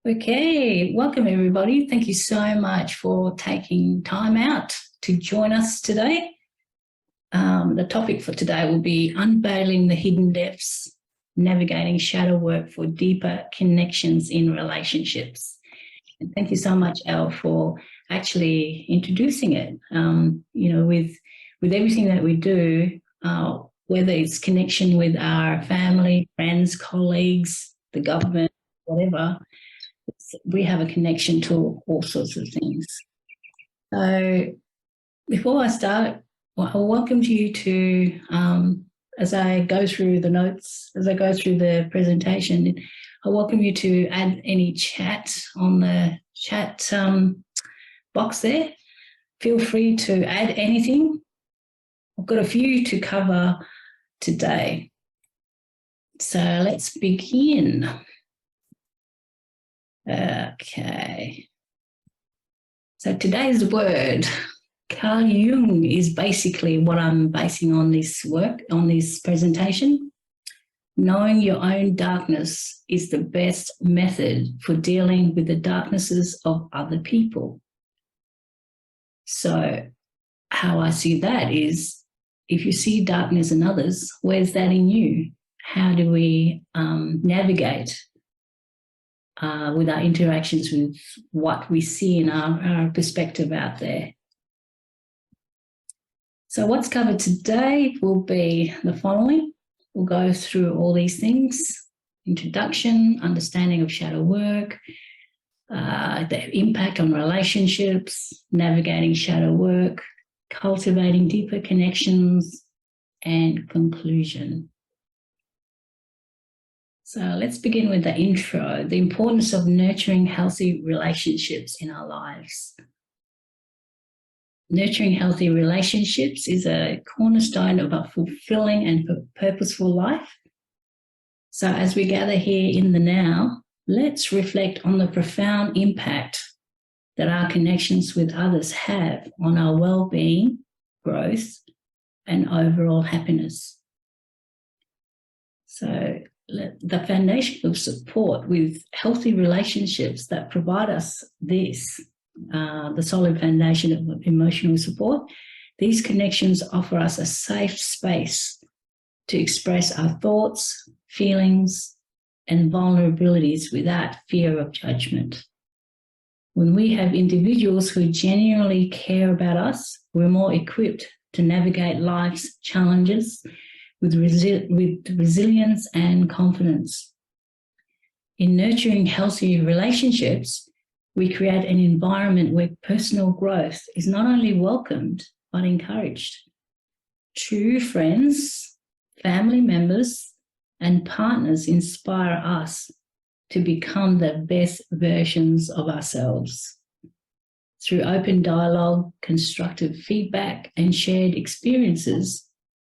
Okay, welcome everybody. Thank you so much for taking time out to join us today. The topic for today will be Unveiling the Hidden Depths, Navigating Shadow Work for Deeper Connections in Relationships. And thank you so much, Elle, for actually introducing it. With everything that we do, whether it's connection with our family, friends, colleagues, the government, whatever, we have a connection to all sorts of things. So before I start, I welcome you to, as I go through the notes, as I go through the presentation, I welcome you to add any chat on the chat box there. Feel free to add anything. I've got a few to cover today. So let's begin. Okay. So today's word, Carl Jung, is basically what I'm basing on this work, on this presentation. Knowing your own darkness is the best method for dealing with the darknesses of other people. So how I see that is, if you see darkness in others, where's that in you? How do we navigate with our interactions with what we see in our perspective out there? So what's covered today will be the following. We'll go through all these things: introduction, understanding of shadow work, the impact on relationships, navigating shadow work, cultivating deeper connections, and conclusion. So let's begin with the intro, the importance of nurturing healthy relationships in our lives. Nurturing healthy relationships is a cornerstone of a fulfilling and purposeful life. So as we gather here in the now, let's reflect on the profound impact that our connections with others have on our well-being, growth, and overall happiness. So the foundation of support with healthy relationships that provide us this, the solid foundation of emotional support, these connections offer us a safe space to express our thoughts, feelings, and vulnerabilities without fear of judgment. When we have individuals who genuinely care about us, we're more equipped to navigate life's challenges with resilience and confidence. In nurturing healthy relationships, we create an environment where personal growth is not only welcomed, but encouraged. True friends, family members, and partners inspire us to become the best versions of ourselves. Through open dialogue, constructive feedback, and shared experiences,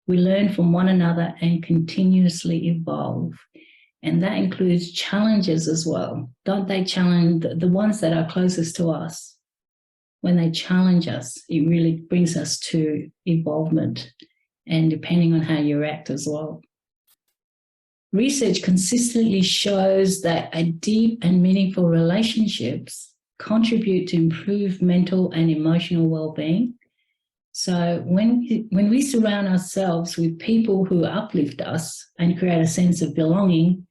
we learn from one another and continuously evolve. And that includes challenges as well. Don't they challenge the ones that are closest to us? When they challenge us, it really brings us to evolvement, and depending on how you react as well. Research consistently shows that a deep and meaningful relationships contribute to improved mental and emotional well-being. So when we surround ourselves with people who uplift us and create a sense of belonging,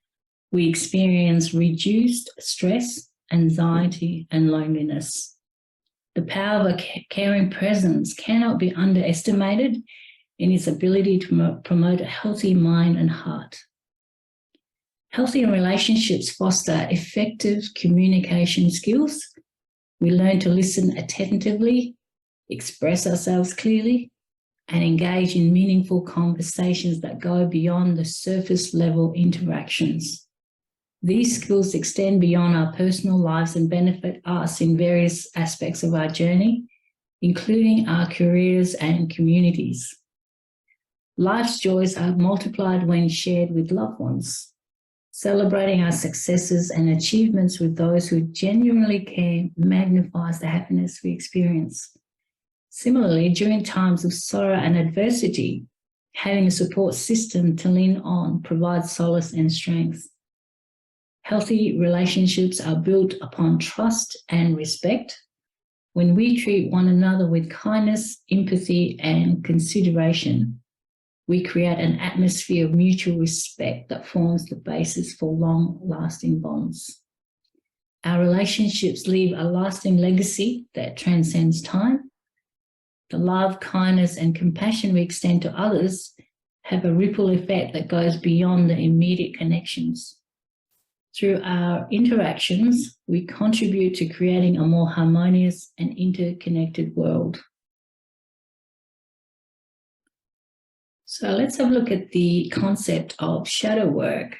we experience reduced stress, anxiety, and loneliness. The power of a caring presence cannot be underestimated in its ability to promote a healthy mind and heart. Healthy relationships foster effective communication skills. We learn to listen attentively, express ourselves clearly, and engage in meaningful conversations that go beyond the surface level interactions. These skills extend beyond our personal lives and benefit us in various aspects of our journey, including our careers and communities. Life's joys are multiplied when shared with loved ones. Celebrating our successes and achievements with those who genuinely care magnifies the happiness we experience. Similarly, during times of sorrow and adversity, having a support system to lean on provides solace and strength. Healthy relationships are built upon trust and respect. When we treat one another with kindness, empathy, and consideration, we create an atmosphere of mutual respect that forms the basis for long-lasting bonds. Our relationships leave a lasting legacy that transcends time. The love, kindness, and compassion we extend to others have a ripple effect that goes beyond the immediate connections. Through our interactions, we contribute to creating a more harmonious and interconnected world. So let's have a look at the concept of shadow work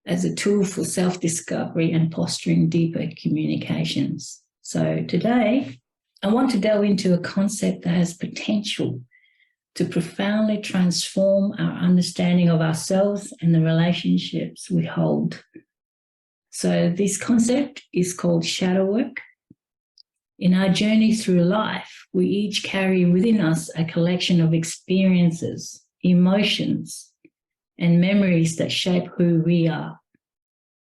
as a tool for self-discovery and fostering deeper communications. So today, I want to delve into a concept that has potential to profoundly transform our understanding of ourselves and the relationships we hold. So this concept is called shadow work. In our journey through life, we each carry within us a collection of experiences, emotions, and memories that shape who we are.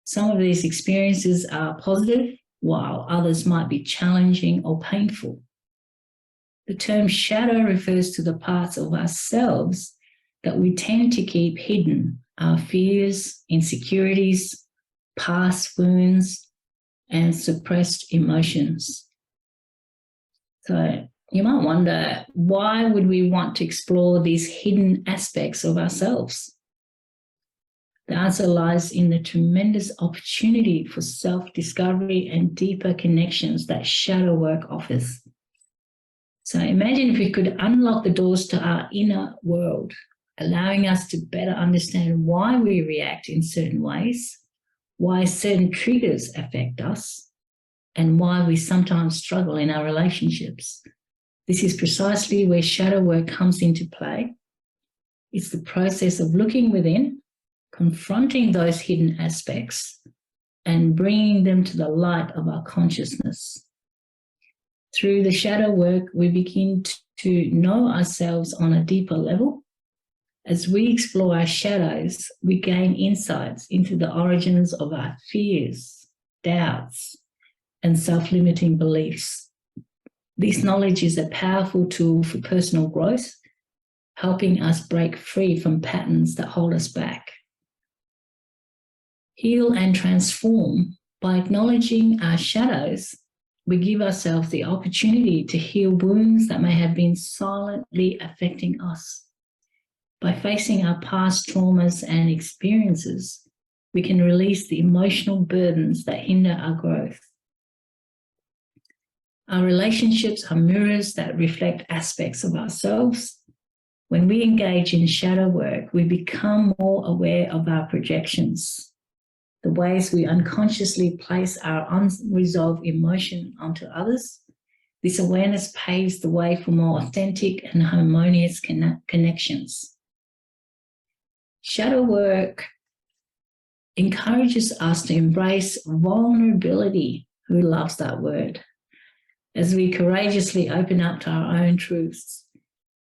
Some of these experiences are positive, while others might be challenging or painful. The term shadow refers to the parts of ourselves that we tend to keep hidden, our fears, insecurities, past wounds, and suppressed emotions. So you might wonder, why would we want to explore these hidden aspects of ourselves? The answer lies in the tremendous opportunity for self-discovery and deeper connections that shadow work offers. So imagine if we could unlock the doors to our inner world, allowing us to better understand why we react in certain ways, why certain triggers affect us, and why we sometimes struggle in our relationships. This is precisely where shadow work comes into play. It's the process of looking within, confronting those hidden aspects, and bringing them to the light of our consciousness. Through the shadow work, we begin to know ourselves on a deeper level. As we explore our shadows, we gain insights into the origins of our fears, doubts, and self-limiting beliefs. This knowledge is a powerful tool for personal growth, helping us break free from patterns that hold us back. Heal and transform. By acknowledging our shadows, we give ourselves the opportunity to heal wounds that may have been silently affecting us. By facing our past traumas and experiences, we can release the emotional burdens that hinder our growth. Our relationships are mirrors that reflect aspects of ourselves. When we engage in shadow work, we become more aware of our projections, the ways we unconsciously place our unresolved emotion onto others. This awareness paves the way for more authentic and harmonious connections. Shadow work encourages us to embrace vulnerability. Who loves that word? As we courageously open up to our own truths.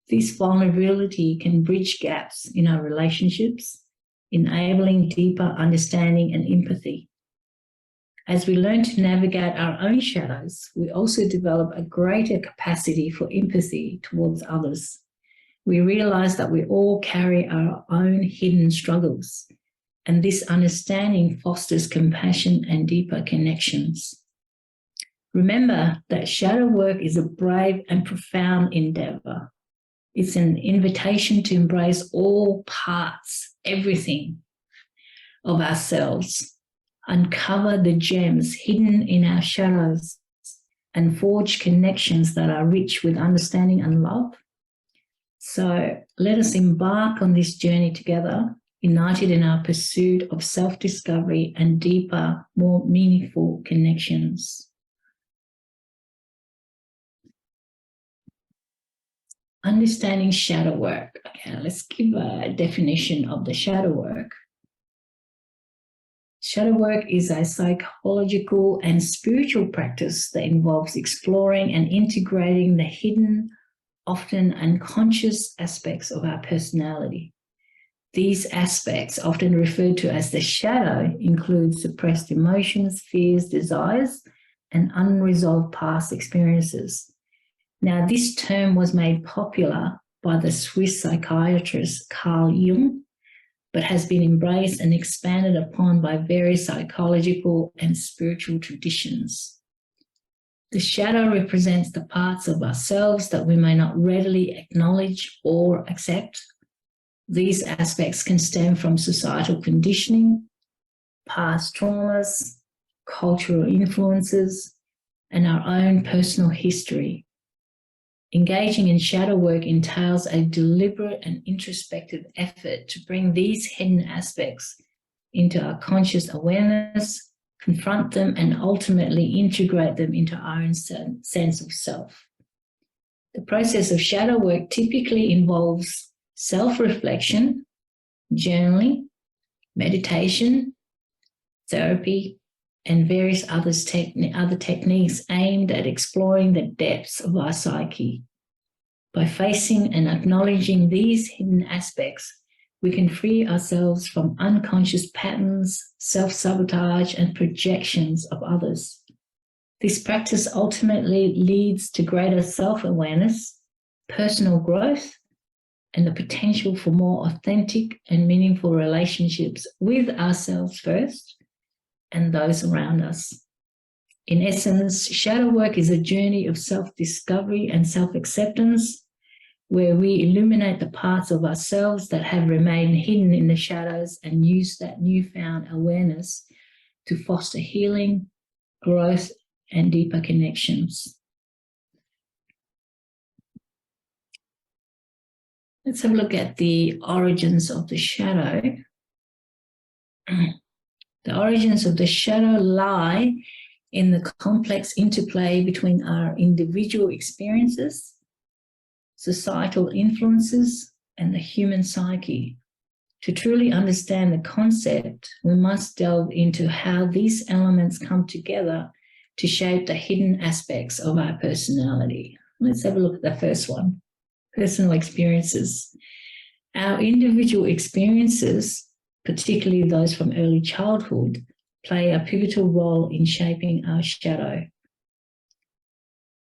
This vulnerability can bridge gaps in our relationships, enabling deeper understanding and empathy. As we learn to navigate our own shadows, we also develop a greater capacity for empathy towards others. We realize that we all carry our own hidden struggles, and this understanding fosters compassion and deeper connections. Remember that shadow work is a brave and profound endeavor. It's an invitation to embrace all parts, everything of ourselves, uncover the gems hidden in our shadows, and forge connections that are rich with understanding and love. So let us embark on this journey together, united in our pursuit of self-discovery and deeper, more meaningful connections. Understanding shadow work. Okay, let's give a definition of the shadow work. Shadow work is a psychological and spiritual practice that involves exploring and integrating the hidden, often unconscious aspects of our personality. These aspects, often referred to as the shadow, include suppressed emotions, fears, desires, and unresolved past experiences. Now, this term was made popular by the Swiss psychiatrist Carl Jung, but has been embraced and expanded upon by various psychological and spiritual traditions. The shadow represents the parts of ourselves that we may not readily acknowledge or accept. These aspects can stem from societal conditioning, past traumas, cultural influences, and our own personal history. Engaging in shadow work entails a deliberate and introspective effort to bring these hidden aspects into our conscious awareness, confront them, and ultimately integrate them into our own sense of self. The process of shadow work typically involves self-reflection, journaling, meditation, therapy, and various other techniques aimed at exploring the depths of our psyche. By facing and acknowledging these hidden aspects, we can free ourselves from unconscious patterns, self-sabotage, and projections of others. This practice ultimately leads to greater self-awareness, personal growth, and the potential for more authentic and meaningful relationships with ourselves first and those around us. In essence, shadow work is a journey of self-discovery and self-acceptance, where we illuminate the parts of ourselves that have remained hidden in the shadows and use that newfound awareness to foster healing, growth, and deeper connections. Let's have a look at the origins of the shadow. The origins of the shadow lie in the complex interplay between our individual experiences, societal influences, and the human psyche. To truly understand the concept, we must delve into how these elements come together to shape the hidden aspects of our personality. Let's have a look at the first one, personal experiences. Our individual experiences, particularly those from early childhood, play a pivotal role in shaping our shadow.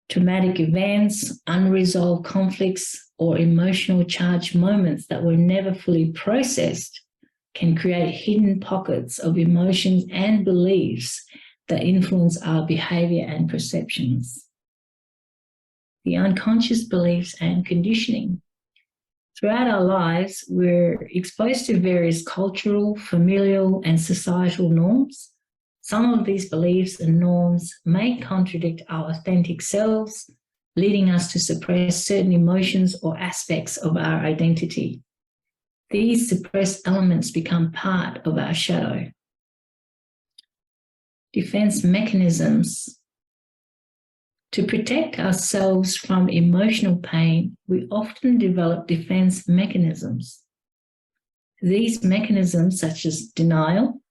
Traumatic events, unresolved conflicts, or emotional charged moments that were never fully processed can create hidden pockets of emotions and beliefs that influence our behavior and perceptions. The unconscious beliefs and conditioning. Throughout our lives, we're exposed to various cultural, familial, and societal norms. Some of these beliefs and norms may contradict our authentic selves, leading us to suppress certain emotions or aspects of our identity. These suppressed elements become part of our shadow. Defense mechanisms. To protect ourselves from emotional pain, we often develop defense mechanisms. These mechanisms, such as denial,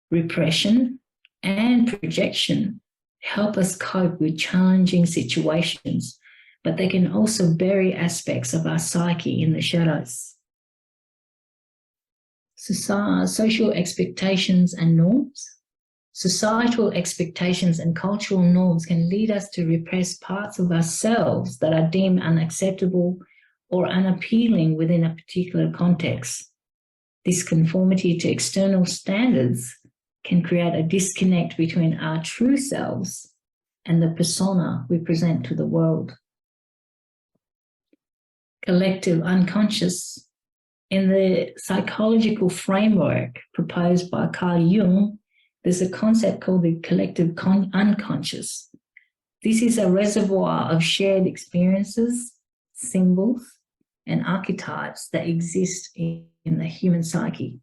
repression, and projection, help us cope with challenging situations, but they can also bury aspects of our psyche in the shadows. Social expectations and norms. Societal expectations and cultural norms can lead us to repress parts of ourselves that are deemed unacceptable or unappealing within a particular context. This conformity to external standards can create a disconnect between our true selves and the persona we present to the world. Collective unconscious. In the psychological framework proposed by Carl Jung, there's a concept called the collective unconscious. This is a reservoir of shared experiences, symbols, and archetypes that exist in the human psyche.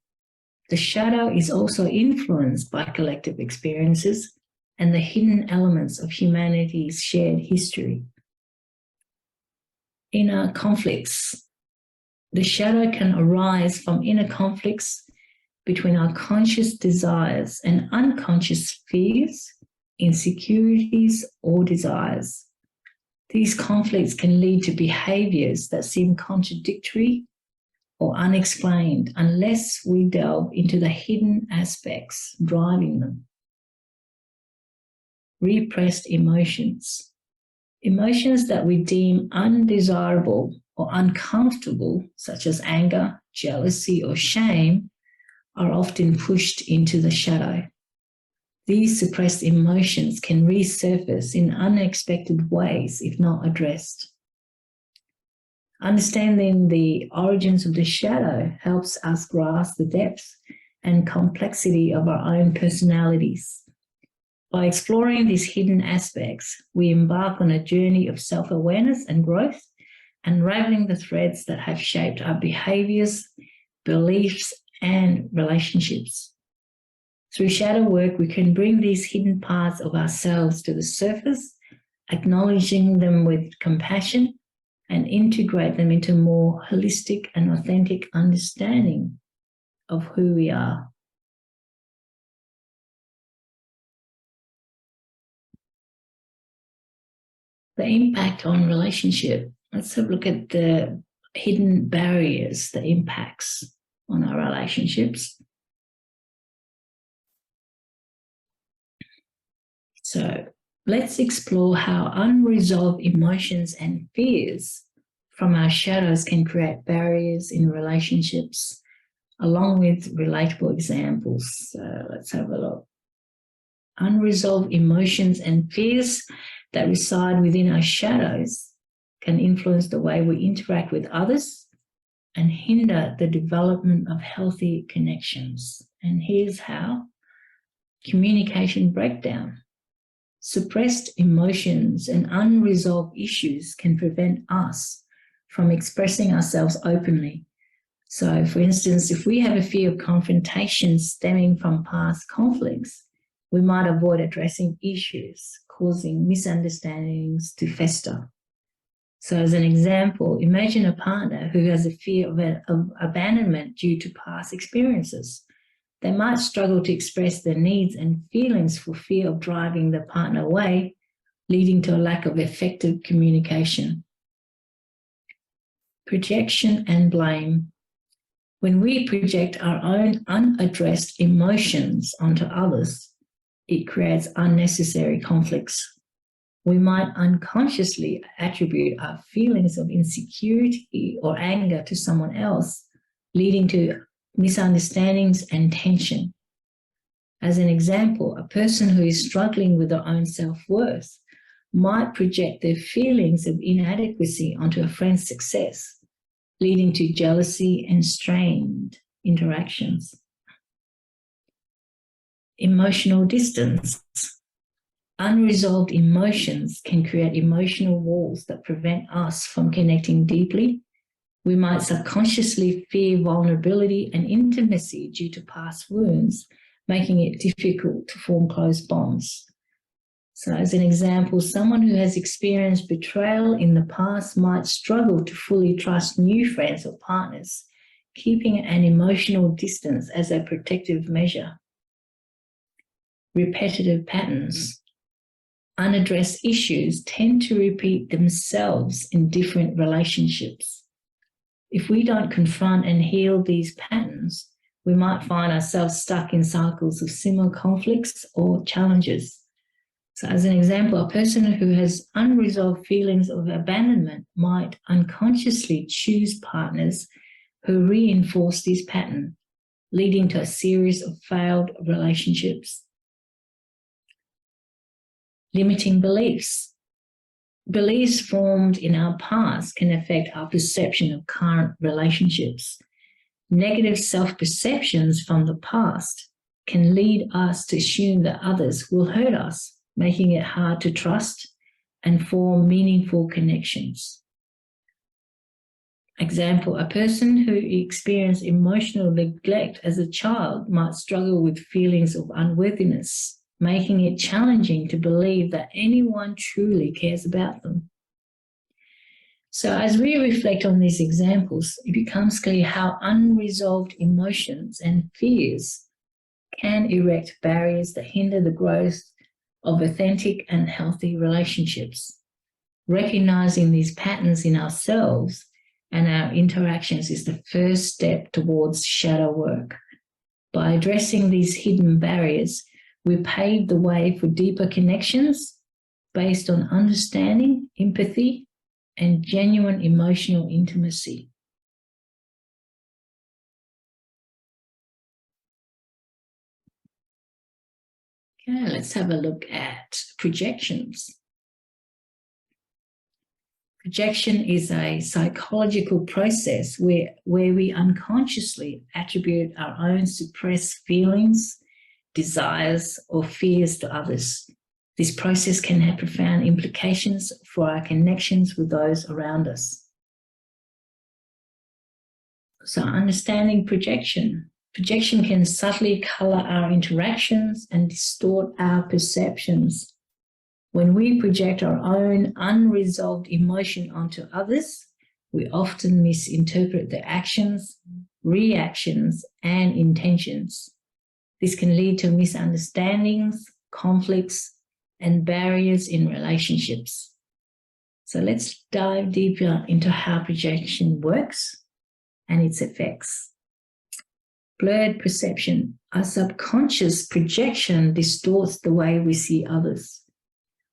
The shadow is also influenced by collective experiences and the hidden elements of humanity's shared history. Inner conflicts. The shadow can arise from inner conflicts between our conscious desires and unconscious fears, insecurities, or desires. These conflicts can lead to behaviors that seem contradictory or unexplained unless we delve into the hidden aspects driving them. Repressed emotions. Emotions that we deem undesirable or uncomfortable, such as anger, jealousy, or shame, are often pushed into the shadow. These suppressed emotions can resurface in unexpected ways if not addressed. Understanding the origins of the shadow helps us grasp the depth and complexity of our own personalities. By exploring these hidden aspects, we embark on a journey of self-awareness and growth, unraveling the threads that have shaped our behaviors, beliefs, and relationships. Through shadow work, we can bring these hidden parts of ourselves to the surface, acknowledging them with compassion, and integrate them into more holistic and authentic understanding of who we are. The impact on relationship. Let's have a look at the hidden barriers, the impacts on our relationships. So let's explore how unresolved emotions and fears from our shadows can create barriers in relationships, along with relatable examples. So let's have a look. Unresolved emotions and fears that reside within our shadows can influence the way we interact with others and hinder the development of healthy connections. And here's how. Communication breakdown. Suppressed emotions and unresolved issues can prevent us from expressing ourselves openly. So, for instance, if we have a fear of confrontation stemming from past conflicts, we might avoid addressing issues, causing misunderstandings to fester. So, as an example, imagine a partner who has a fear of abandonment due to past experiences. They might struggle to express their needs and feelings for fear of driving the partner away, leading to a lack of effective communication. Projection and blame. When we project our own unaddressed emotions onto others, it creates unnecessary conflicts. We might unconsciously attribute our feelings of insecurity or anger to someone else, leading to misunderstandings and tension. As an example, a person who is struggling with their own self-worth might project their feelings of inadequacy onto a friend's success, leading to jealousy and strained interactions. Emotional distance. Unresolved emotions can create emotional walls that prevent us from connecting deeply. We might subconsciously fear vulnerability and intimacy due to past wounds, making it difficult to form close bonds. So, as an example, someone who has experienced betrayal in the past might struggle to fully trust new friends or partners, keeping an emotional distance as a protective measure. Repetitive patterns. Unaddressed issues tend to repeat themselves in different relationships. If we don't confront and heal these patterns, we might find ourselves stuck in cycles of similar conflicts or challenges. So, as an example, a person who has unresolved feelings of abandonment might unconsciously choose partners who reinforce this pattern, leading to a series of failed relationships. Limiting beliefs. Beliefs formed in our past can affect our perception of current relationships. Negative self-perceptions from the past can lead us to assume that others will hurt us, making it hard to trust and form meaningful connections. Example, a person who experienced emotional neglect as a child might struggle with feelings of unworthiness, making it challenging to believe that anyone truly cares about them. So as we reflect on these examples, it becomes clear how unresolved emotions and fears can erect barriers that hinder the growth of authentic and healthy relationships. Recognizing these patterns in ourselves and our interactions is the first step towards shadow work. By addressing these hidden barriers, we pave the way for deeper connections based on understanding, empathy, and genuine emotional intimacy. Okay, let's have a look at projections. Projection is a psychological process where we unconsciously attribute our own suppressed feelings, desires, or fears to others. This process can have profound implications for our connections with those around us. So, understanding projection. Projection can subtly color our interactions and distort our perceptions. When we project our own unresolved emotion onto others, we often misinterpret their actions, reactions, and intentions. This can lead to misunderstandings, conflicts, and barriers in relationships. So let's dive deeper into how projection works and its effects. Blurred perception. Our subconscious projection distorts the way we see others.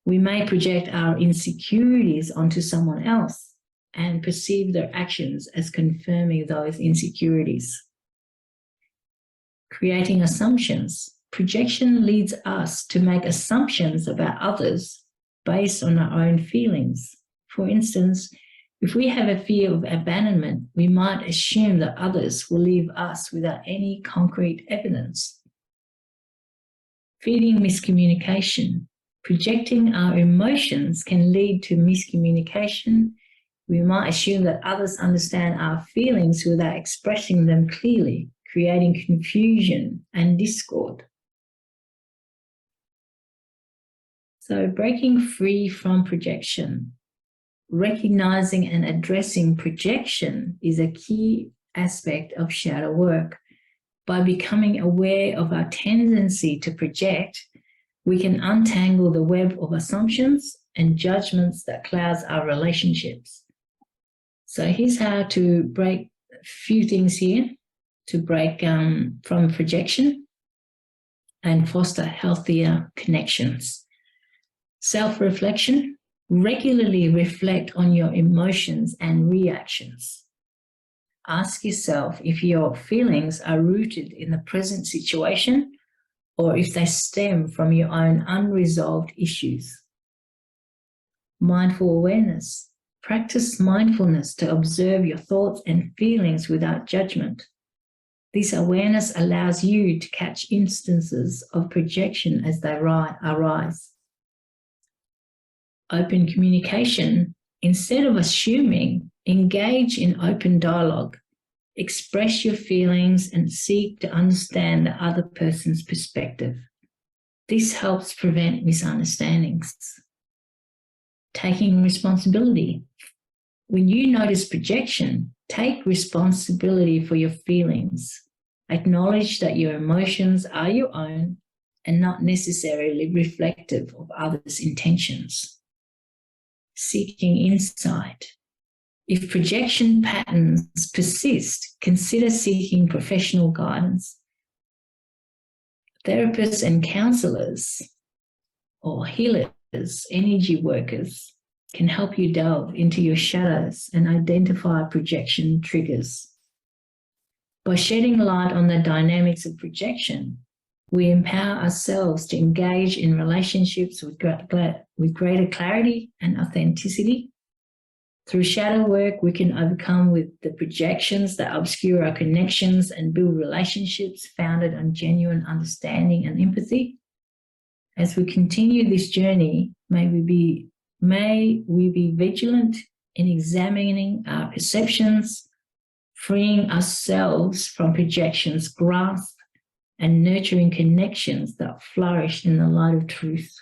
We may project our insecurities onto someone else and perceive their actions as confirming those insecurities. Creating assumptions. Projection leads us to make assumptions about others based on our own feelings. For instance, if we have a fear of abandonment, we might assume that others will leave us without any concrete evidence. Feeding miscommunication. Projecting our emotions can lead to miscommunication. We might assume that others understand our feelings without expressing them clearly, creating confusion and discord. So, breaking free from projection. Recognizing and addressing projection is a key aspect of shadow work. By becoming aware of our tendency to project, we can untangle the web of assumptions and judgments that clouds our relationships. So here's how to break a few things here to break from projection and foster healthier connections. Self-reflection. Regularly reflect on your emotions and reactions. Ask yourself if your feelings are rooted in the present situation or if they stem from your own unresolved issues. Mindful awareness. Practice mindfulness to observe your thoughts and feelings without judgment. This awareness allows you to catch instances of projection as they arise. Open communication. Instead of assuming, engage in open dialogue. Express your feelings and seek to understand the other person's perspective. This helps prevent misunderstandings. Taking responsibility. When you notice projection, take responsibility for your feelings. Acknowledge that your emotions are your own and not necessarily reflective of others' intentions. Seeking insight. If projection patterns persist, consider seeking professional guidance. Therapists and counselors or healers, energy workers can help you delve into your shadows and identify projection triggers. By shedding light on the dynamics of projection, we empower ourselves to engage in relationships with greater clarity and authenticity. Through shadow work, we can overcome with the projections that obscure our connections and build relationships founded on genuine understanding and empathy. As we continue this journey, may we be vigilant in examining our perceptions, freeing ourselves from projections' grasp, and nurturing connections that flourish in the light of truth.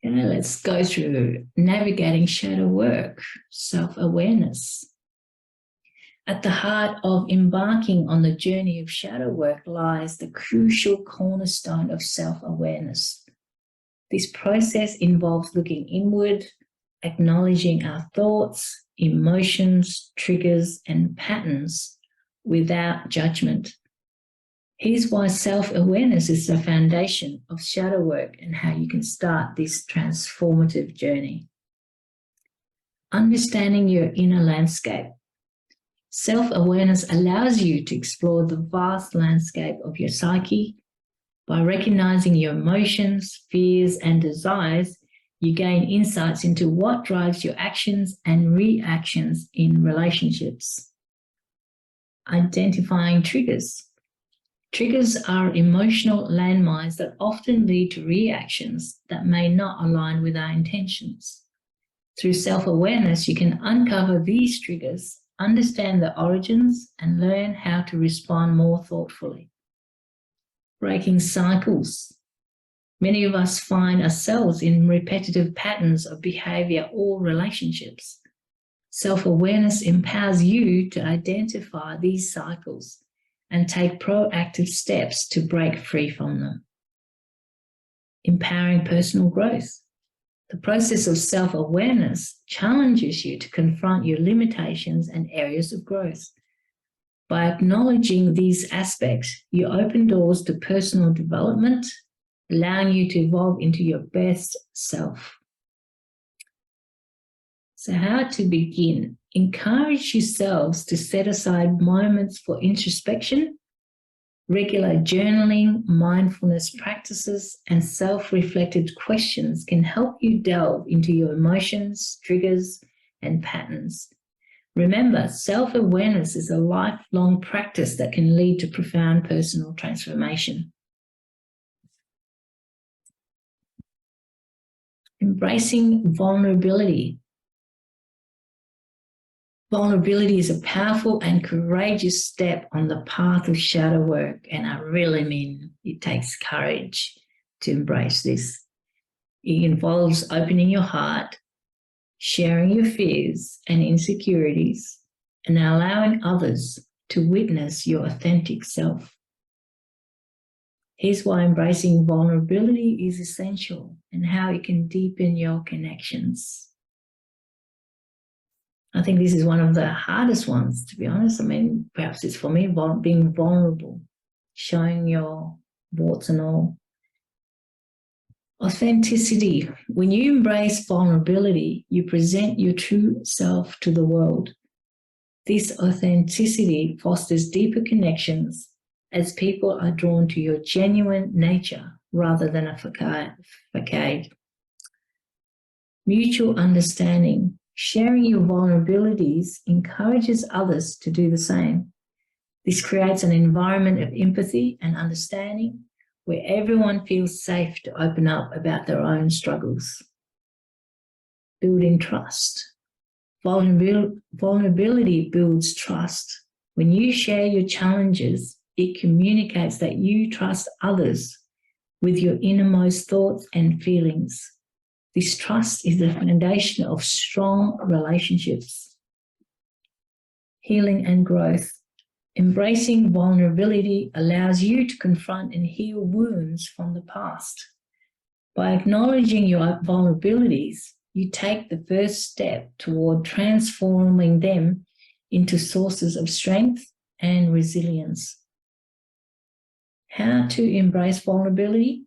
Okay, let's go through navigating shadow work, self-awareness. At the heart of embarking on the journey of shadow work lies the crucial cornerstone of self-awareness. This process involves looking inward, acknowledging our thoughts, emotions, triggers, and patterns without judgment. Here's why self-awareness is the foundation of shadow work and how you can start this transformative journey. Understanding your inner landscape. Self-awareness allows you to explore the vast landscape of your psyche. By recognizing your emotions, fears, and desires, you gain insights into what drives your actions and reactions in relationships. Identifying triggers. Triggers are emotional landmines that often lead to reactions that may not align with our intentions. Through self-awareness, you can uncover these triggers, understand the origins, and learn how to respond more thoughtfully. Breaking cycles. Many of us find ourselves in repetitive patterns of behavior or relationships. Self-awareness empowers you to identify these cycles and take proactive steps to break free from them. Empowering personal growth. The process of self-awareness challenges you to confront your limitations and areas of growth. By acknowledging these aspects, you open doors to personal development, allowing you to evolve into your best self. So, how to begin? Encourage yourselves to set aside moments for introspection. Regular journaling, mindfulness practices, and self-reflective questions can help you delve into your emotions, triggers, and patterns. Remember, self-awareness is a lifelong practice that can lead to profound personal transformation. Embracing vulnerability. Vulnerability is a powerful and courageous step on the path of shadow work, and I really mean it takes courage to embrace this. It involves opening your heart, sharing your fears and insecurities, and allowing others to witness your authentic self. Here's why embracing vulnerability is essential and how it can deepen your connections. I think this is one of the hardest ones, to be honest. I mean, perhaps it's for me, being vulnerable, showing your warts and all. Authenticity. When you embrace vulnerability, you present your true self to the world. This authenticity fosters deeper connections as people are drawn to your genuine nature rather than a facade. Mutual understanding. Sharing your vulnerabilities encourages others to do the same. This creates an environment of empathy and understanding where everyone feels safe to open up about their own struggles. Building trust. Vulnerability builds trust. When you share your challenges, it communicates that you trust others with your innermost thoughts and feelings. This trust is the foundation of strong relationships. Healing and growth. Embracing vulnerability allows you to confront and heal wounds from the past. By acknowledging your vulnerabilities, you take the first step toward transforming them into sources of strength and resilience. How to embrace vulnerability?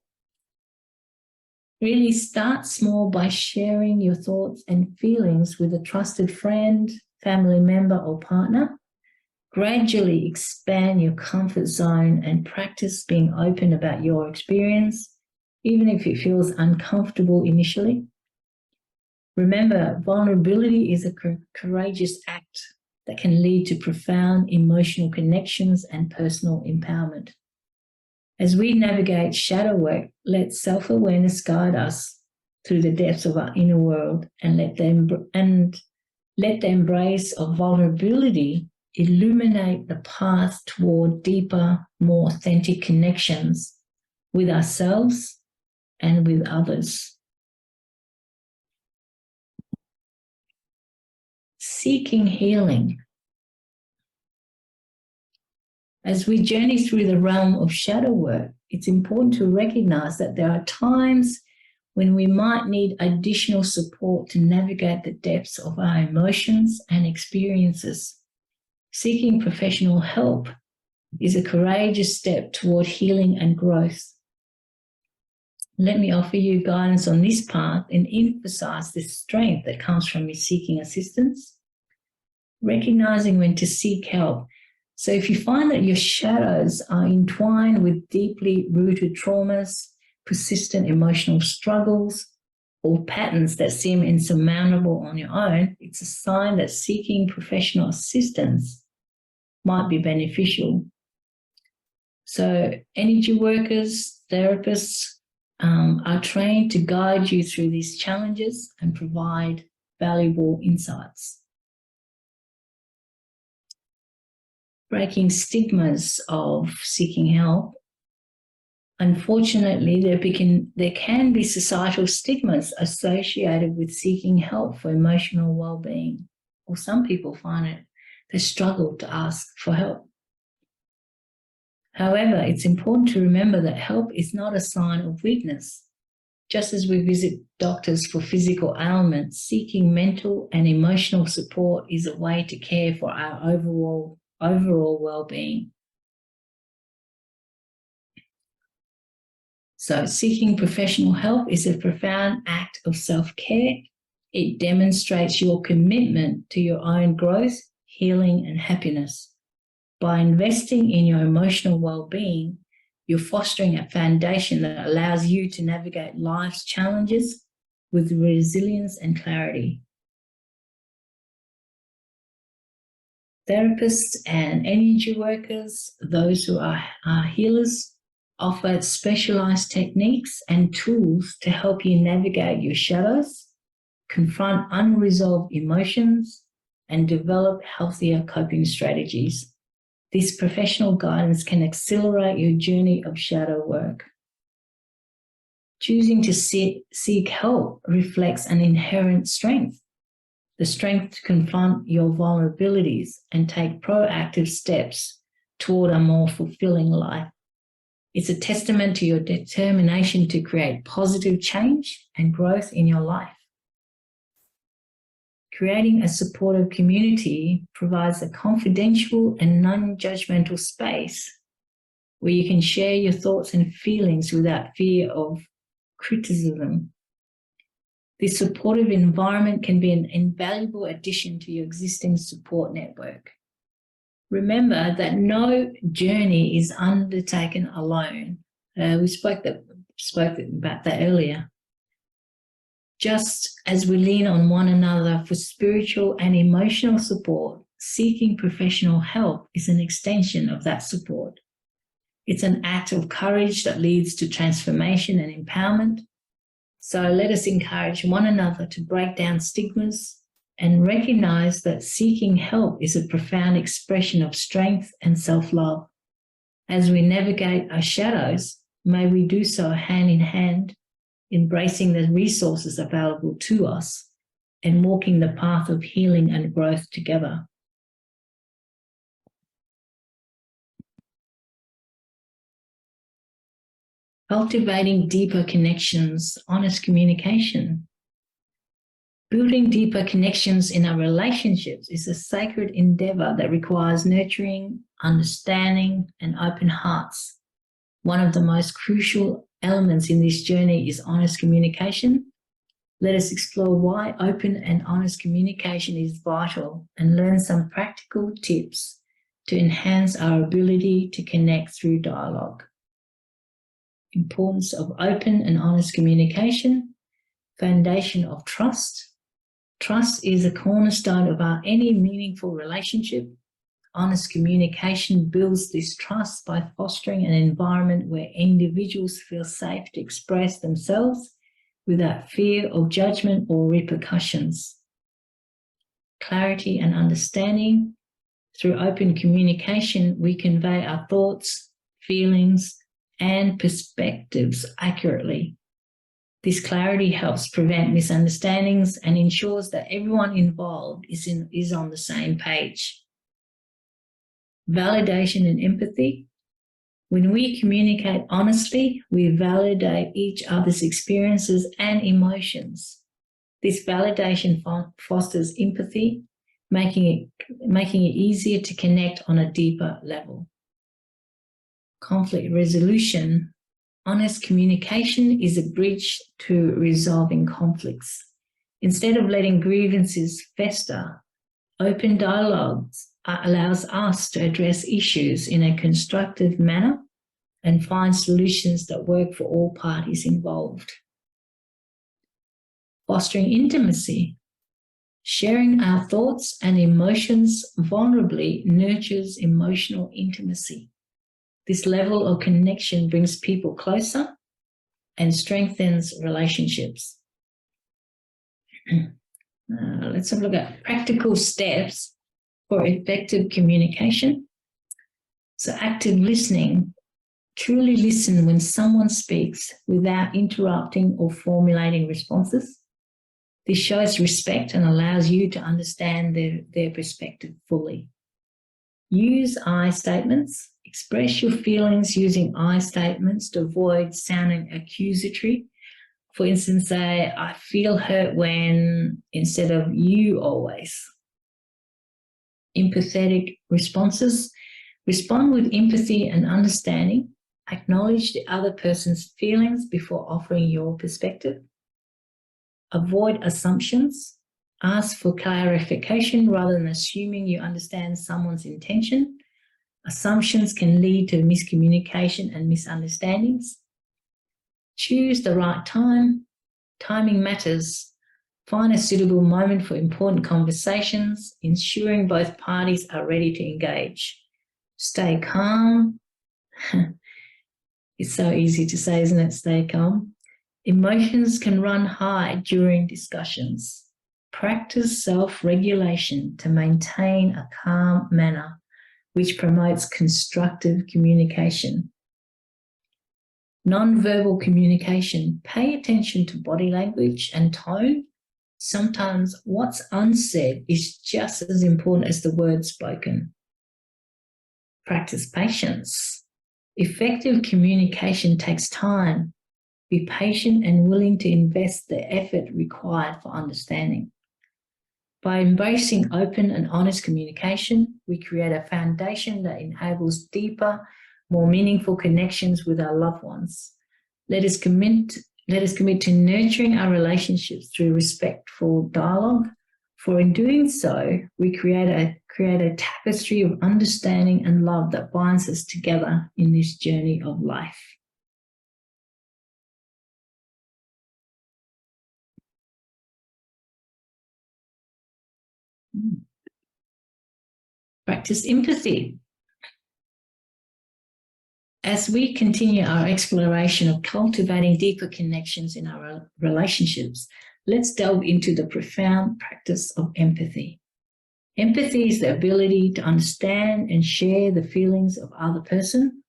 Really start small by sharing your thoughts and feelings with a trusted friend, family member, or partner. Gradually expand your comfort zone and practice being open about your experience, even if it feels uncomfortable initially. Remember, vulnerability is a courageous act that can lead to profound emotional connections and personal empowerment. As we navigate shadow work, let self-awareness guide us through the depths of our inner world and let the embrace of vulnerability illuminate the path toward deeper, more authentic connections with ourselves and with others. Seeking healing. As we journey through the realm of shadow work, it's important to recognize that there are times when we might need additional support to navigate the depths of our emotions and experiences. Seeking professional help is a courageous step toward healing and growth. Let me offer you guidance on this path and emphasize the strength that comes from seeking assistance, recognizing when to seek help. So if you find that your shadows are entwined with deeply rooted traumas, persistent emotional struggles, or patterns that seem insurmountable on your own, it's a sign that seeking professional assistance might be beneficial. So energy workers, therapists are trained to guide you through these challenges and provide valuable insights. Breaking stigmas of seeking help. Unfortunately, there can be societal stigmas associated with seeking help for emotional well-being, or some people find they struggle to ask for help. However, it's important to remember that help is not a sign of weakness. Just as we visit doctors for physical ailments, seeking mental and emotional support is a way to care for our overall well-being. So seeking professional help is a profound act of self-care. It demonstrates your commitment to your own growth, healing, and happiness. By investing in your emotional well-being, you're fostering a foundation that allows you to navigate life's challenges with resilience and clarity. Therapists and energy workers, those who are healers, offer specialized techniques and tools to help you navigate your shadows, confront unresolved emotions, and develop healthier coping strategies. This professional guidance can accelerate your journey of shadow work. Choosing to seek help reflects an inherent strength, the strength to confront your vulnerabilities and take proactive steps toward a more fulfilling life. It's a testament to your determination to create positive change and growth in your life. Creating a supportive community provides a confidential and non-judgmental space where you can share your thoughts and feelings without fear of criticism. This supportive environment can be an invaluable addition to your existing support network. Remember that no journey is undertaken alone. We spoke about that earlier. Just as we lean on one another for spiritual and emotional support, seeking professional help is an extension of that support. It's an act of courage that leads to transformation and empowerment. So let us encourage one another to break down stigmas and recognize that seeking help is a profound expression of strength and self-love. As we navigate our shadows, may we do so hand in hand, embracing the resources available to us and walking the path of healing and growth together. Cultivating deeper connections, honest communication. Building deeper connections in our relationships is a sacred endeavor that requires nurturing, understanding, and open hearts. One of the most crucial elements in this journey is honest communication. Let us explore why open and honest communication is vital and learn some practical tips to enhance our ability to connect through dialogue. Importance of open and honest communication. Foundation of trust. Trust is a cornerstone of any meaningful relationship. Honest communication builds this trust by fostering an environment where individuals feel safe to express themselves without fear of judgment or repercussions. Clarity and understanding. Through open communication, we convey our thoughts, feelings, and perspectives accurately. This clarity helps prevent misunderstandings and ensures that everyone involved is on the same page. Validation and empathy. When we communicate honestly, we validate each other's experiences and emotions. This validation fosters empathy, making it easier to connect on a deeper level. Conflict resolution. Honest communication is a bridge to resolving conflicts. Instead of letting grievances fester, open dialogues allows us to address issues in a constructive manner and find solutions that work for all parties involved. Fostering intimacy. Sharing our thoughts and emotions vulnerably nurtures emotional intimacy. This level of connection brings people closer and strengthens relationships. Let's have a look at practical steps for effective communication. So active listening. Truly listen when someone speaks without interrupting or formulating responses. This shows respect and allows you to understand their perspective fully. Use I statements. Express your feelings using I statements to avoid sounding accusatory. For instance, say, I feel hurt when, instead of you always. Empathetic responses. Respond with empathy and understanding. Acknowledge the other person's feelings before offering your perspective. Avoid assumptions. Ask for clarification rather than assuming you understand someone's intention. Assumptions can lead to miscommunication and misunderstandings. Choose the right time. Timing matters. Find a suitable moment for important conversations, ensuring both parties are ready to engage. Stay calm. It's so easy to say, isn't it? Stay calm. Emotions can run high during discussions. Practice self-regulation to maintain a calm manner, which promotes constructive communication. Non-verbal communication. Pay attention to body language and tone. Sometimes what's unsaid is just as important as the words spoken. Practice patience. Effective communication takes time. Be patient and willing to invest the effort required for understanding. By embracing open and honest communication, we create a foundation that enables deeper, more meaningful connections with our loved ones. Let us commit to nurturing our relationships through respectful dialogue, for in doing so, we create a tapestry of understanding and love that binds us together in this journey of life. Practice empathy. As we continue our exploration of cultivating deeper connections in our relationships, let's delve into the profound practice of empathy. Empathy is the ability to understand and share the feelings of another person.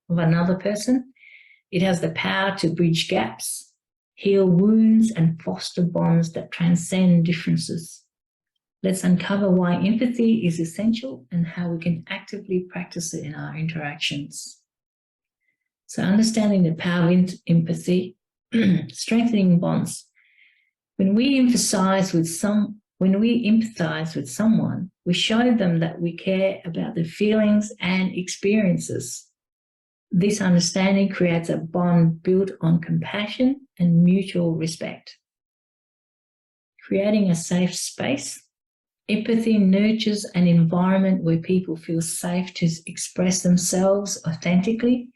It has the power to bridge gaps, heal wounds, and foster bonds that transcend differences. Let's uncover why empathy is essential and how we can actively practice it in our interactions. So understanding the power of empathy, strengthening bonds. When we empathize with someone, we show them that we care about their feelings and experiences. This understanding creates a bond built on compassion and mutual respect. Creating a safe space. Empathy nurtures an environment where people feel safe to express themselves authentically.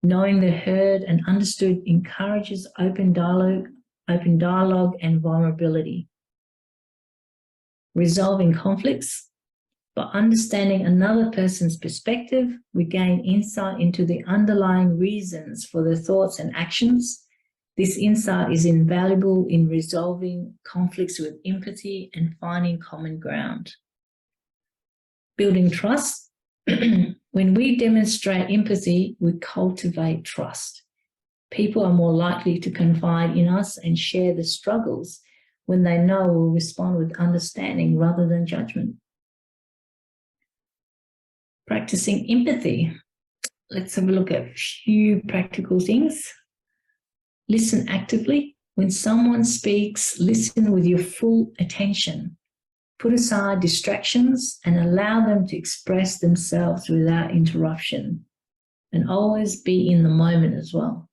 Knowing they're heard and understood encourages open dialogue and vulnerability. Resolving conflicts. By understanding another person's perspective, we gain insight into the underlying reasons for their thoughts and actions. This insight is invaluable in resolving conflicts with empathy and finding common ground. Building trust. When we demonstrate empathy, we cultivate trust. People are more likely to confide in us and share the struggles when they know we'll respond with understanding rather than judgment. Practicing empathy. let's have a look at a few practical things. Listen actively. When someone speaks, listen with your full attention. Put aside distractions and allow them to express themselves without interruption. And always be in the moment as well.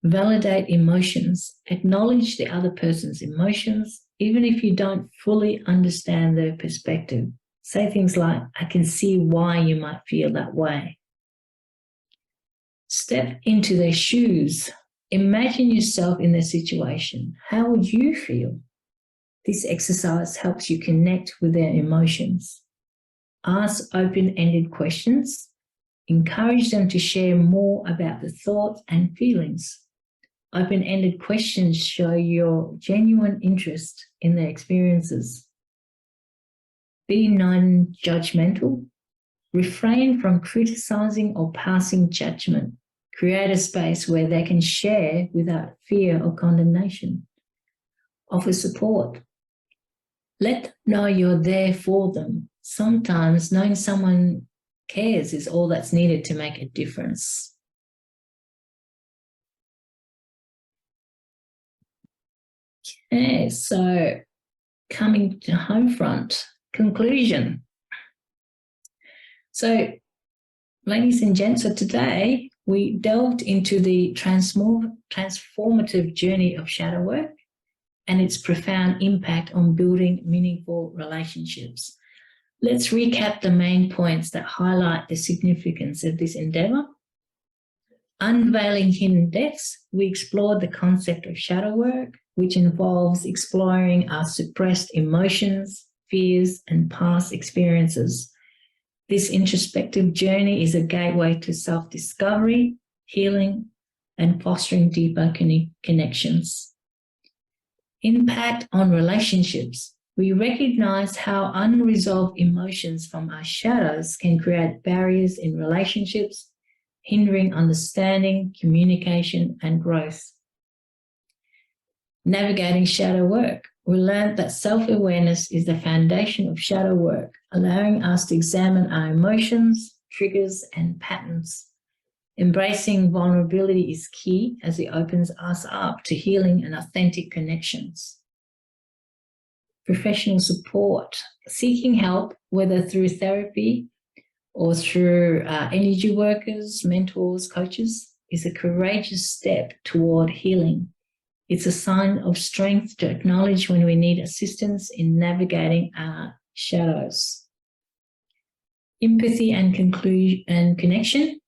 Validate emotions. Acknowledge the other person's emotions, even if you don't fully understand their perspective. Say things like, I can see why you might feel that way. Step into their shoes. Imagine yourself in their situation. How would you feel? This exercise helps you connect with their emotions. Ask open-ended questions. Encourage them to share more about the thoughts and feelings. Open-ended questions show your genuine interest in their experiences. Be non-judgmental. Refrain from criticizing or passing judgment. Create a space where they can share without fear or condemnation. Offer support. Let them know you're there for them. Sometimes knowing someone cares is all that's needed to make a difference. Okay, so coming to home front, conclusion. So, ladies and gents, so today we delved into the transformative journey of shadow work and its profound impact on building meaningful relationships. Let's recap the main points that highlight the significance of this endeavor. Unveiling Hidden Depths, we explored the concept of shadow work, which involves exploring our suppressed emotions, fears, and past experiences. This introspective journey is a gateway to self-discovery, healing, and fostering deeper connections. Impact on relationships. We recognize how unresolved emotions from our shadows can create barriers in relationships, hindering understanding, communication, and growth. Navigating shadow work. We learned that self-awareness is the foundation of shadow work, allowing us to examine our emotions, triggers, and patterns. Embracing vulnerability is key as it opens us up to healing and authentic connections. Professional support. Seeking help, whether through therapy or through energy workers, mentors, coaches, is a courageous step toward healing. It's a sign of strength to acknowledge when we need assistance in navigating our shadows. Empathy and connection.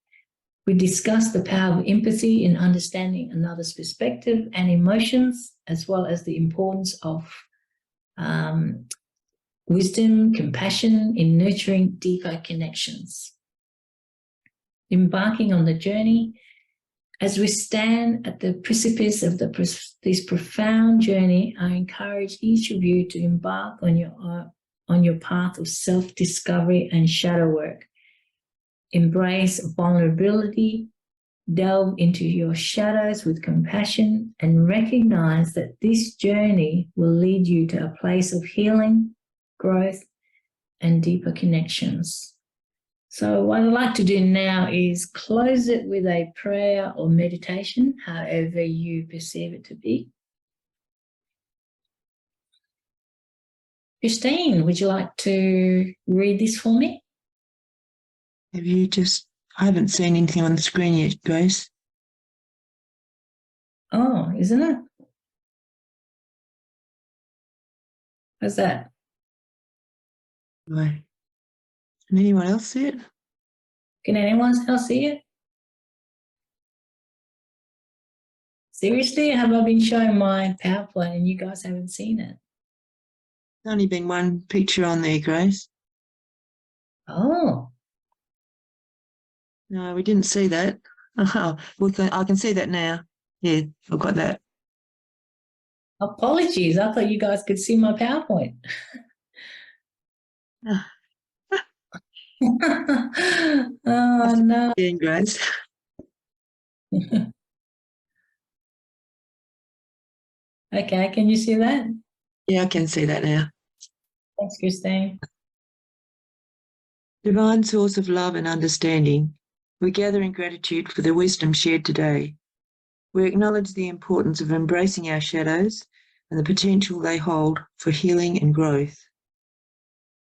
We discussed the power of empathy in understanding another's perspective and emotions, as well as the importance of wisdom, compassion in nurturing deeper connections. Embarking on the journey. As we stand at the precipice of this profound journey, I encourage each of you to embark on your path of self-discovery and shadow work. Embrace vulnerability, delve into your shadows with compassion, and recognize that this journey will lead you to a place of healing, growth, and deeper connections. So what I'd like to do now is close it with a prayer or meditation, however you perceive it to be. Christine, would you like to read this for me? I haven't seen anything on the screen yet, Grace. Oh, isn't it? How's that? Right. Can anyone else see it? Can anyone else see it? Seriously, have I been showing my PowerPoint and you guys haven't seen it? There's only been one picture on there, Grace. Oh. No, we didn't see that. Oh, I can see that now. Yeah, I've got that. Apologies. I thought you guys could see my PowerPoint. Oh, no. Yeah, Grace. Okay, can you see that? Yeah, I can see that now. Thanks, Christine. Divine source of love and understanding, We gather in gratitude for the wisdom shared today. We acknowledge the importance of embracing our shadows and the potential they hold for healing and growth.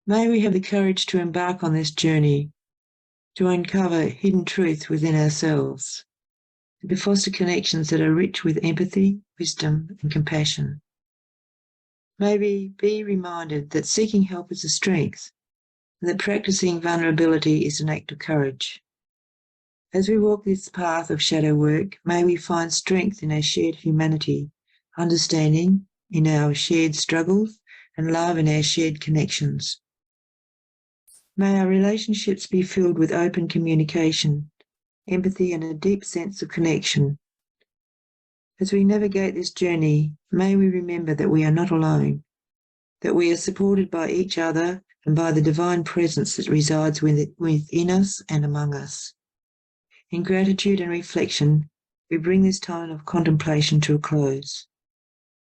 May we have the courage to embark on this journey, to uncover hidden truth within ourselves, and to foster connections that are rich with empathy, wisdom, and compassion. May we be reminded that seeking help is a strength, and that practicing vulnerability is an act of courage. As we walk this path of shadow work, may we find strength in our shared humanity, understanding in our shared struggles, and love in our shared connections. May our relationships be filled with open communication, empathy, and a deep sense of connection. As we navigate this journey, may we remember that we are not alone, that we are supported by each other and by the divine presence that resides within us and among us. In gratitude and reflection, we bring this time of contemplation to a close.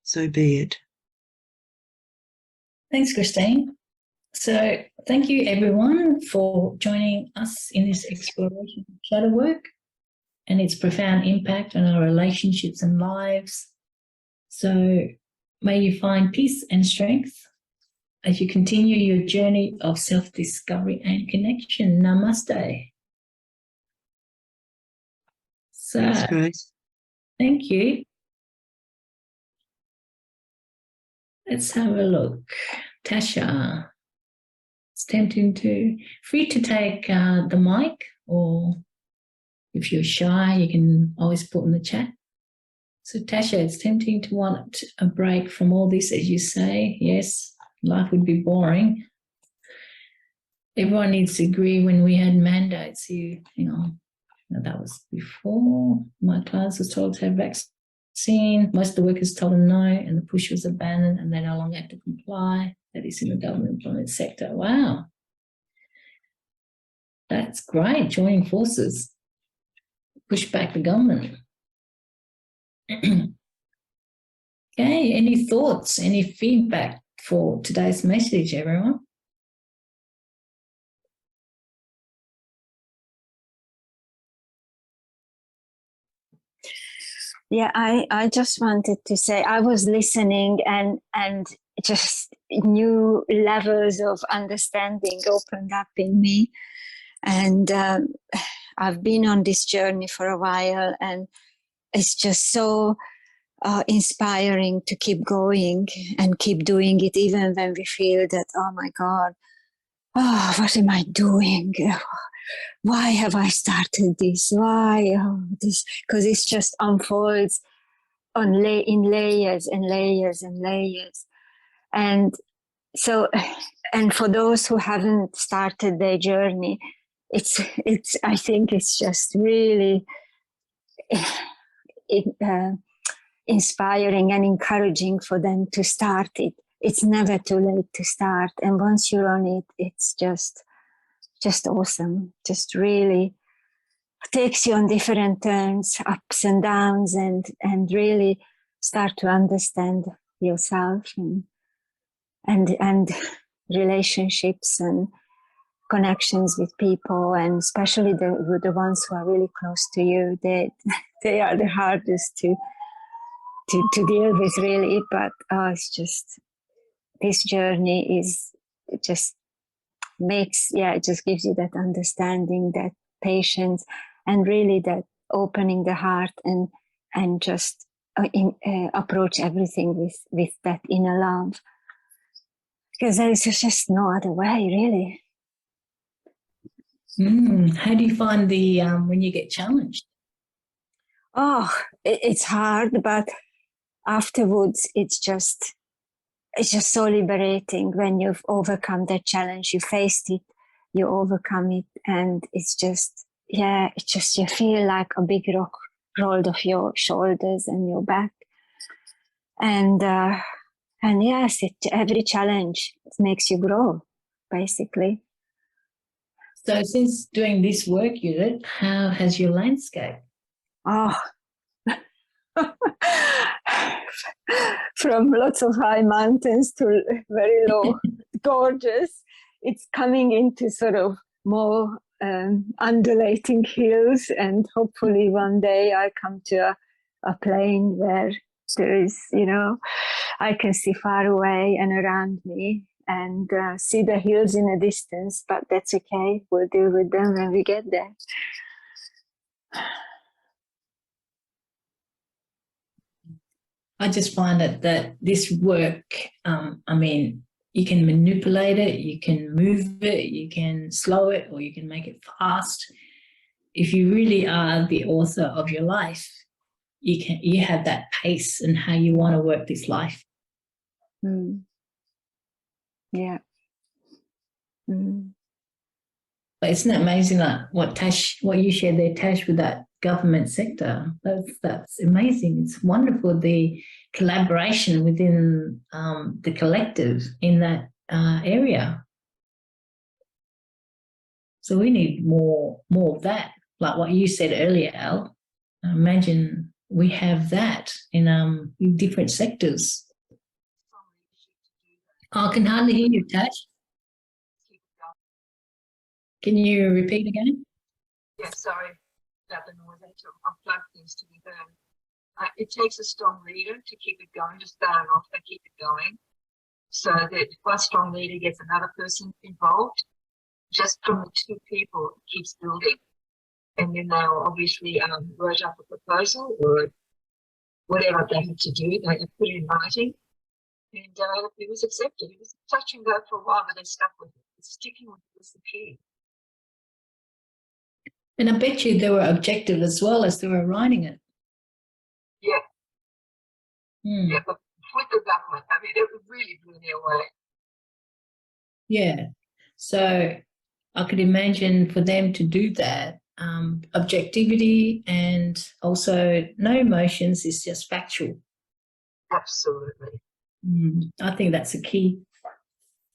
So be it. Thanks, Christine. So thank you, everyone, for joining us in this exploration of shadow work and its profound impact on our relationships and lives. So may you find peace and strength as you continue your journey of self-discovery and connection. Namaste. So, Thanks, Grace. thank you. Let's have a look. Tasha, it's free to take the mic, or if you're shy, you can always put in the chat. So Tasha, it's tempting to want a break from all this, as you say. Yes, life would be boring. Everyone needs to agree when we had mandates, that was before my class was told to have vaccine. Most of the workers told them no, and the push was abandoned, and they no longer had to comply. That is in the government employment sector. Wow. That's great, joining forces. Push back the government. Okay, any thoughts, any feedback for today's message, everyone? Yeah, I just wanted to say I was listening and just new levels of understanding opened up in me. And I've been on this journey for a while, and it's just so inspiring to keep going and keep doing it, even when we feel that, oh my God, what am I doing? Why have I started this? Why this? Because it just unfolds in layers and layers and layers. And so, and for those who haven't started their journey, I think it's just really inspiring and encouraging for them to start it. It's never too late to start. And once you're on it, it's just awesome. Just really takes you on different turns, ups and downs, and really start to understand yourself and relationships and connections with people, and especially the ones who are really close to you. They are the hardest to deal with, really. But it's just, this journey is just it just gives you that understanding, that patience, and really that opening the heart and just approach everything with that inner love, because there is just no other way, really. How do you find the when you get challenged? Oh, it's hard, but afterwards it's just so liberating when you've overcome that challenge. You faced it, you overcome it, and it's just, you feel like a big rock rolled off your shoulders and your back. And yes, every challenge makes you grow, basically. So since doing this work, Judith, how has your landscape? Oh, from lots of high mountains to very low gorges, it's coming into sort of more undulating hills, and hopefully one day I come to a plain where there is, I can see far away and around me, and see the hills in a distance, but that's okay. We'll deal with them when we get there. I just find that this work, you can manipulate it, you can move it, you can slow it, or you can make it fast. If you really are the author of your life, you have that pace and how you want to work this life. Mm. Yeah. Mm. But isn't it amazing, like what you shared there, Tash, with that government sector? That's amazing. It's wonderful, the collaboration within the collective in that area. So we need more of that, like what you said earlier, Al. Imagine we have that in different sectors. I can hardly hear you, Tash. Can you repeat again? Yeah, sorry about the noise. I had to unplug things to be heard. It takes a strong leader to keep it going, to start off and keep it going. So that if one strong leader gets another person involved, just from the two people, it keeps building. And then they'll obviously write up a proposal or whatever they had to do. They put it in writing. And it was accepted. It was touch and go for a while, but they stuck with it. Sticking with it was the key. And I bet you they were objective as well as they were writing it. Yeah. Mm. Yeah, but with the government, it really blew me away. Yeah. So I could imagine for them to do that, objectivity and also no emotions is just factual. Absolutely. I think that's the key.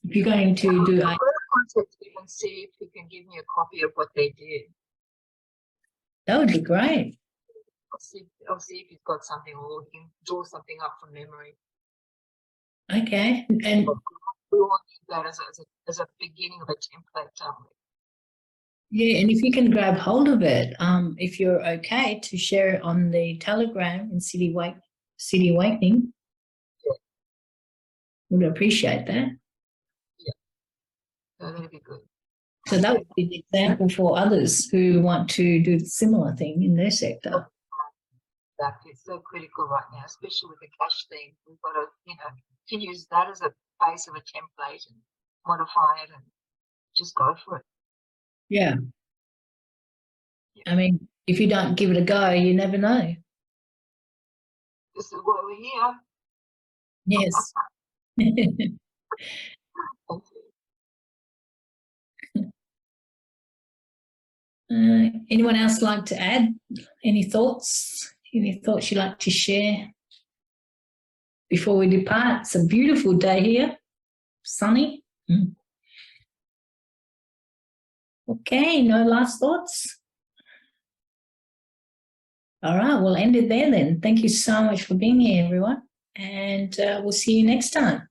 If you're going to do I'll contact him and see if he can give me a copy of what they did. that would be great. I'll see if he's got something, or he can draw something up from memory. Okay. And we all need that as a beginning of a template, don't we? yeah, and if you can grab hold of it, if you're okay to share it on the Telegram in City Awakening, yeah, would appreciate that. Yeah, so that'd be good. So that would be an example for others who want to do the similar thing in their sector. Exactly. It's so critical right now, especially with the cash thing. We've got to, can use that as a base of a template and modify it and just go for it. Yeah. I mean, if you don't give it a go, you never know. This is why we're here. Yes. Anyone else like to add any thoughts? Any thoughts you'd like to share before we depart? It's a beautiful day here, sunny. Okay, no last thoughts? All right, we'll end it there then. Thank you so much for being here, everyone. And we'll see you next time.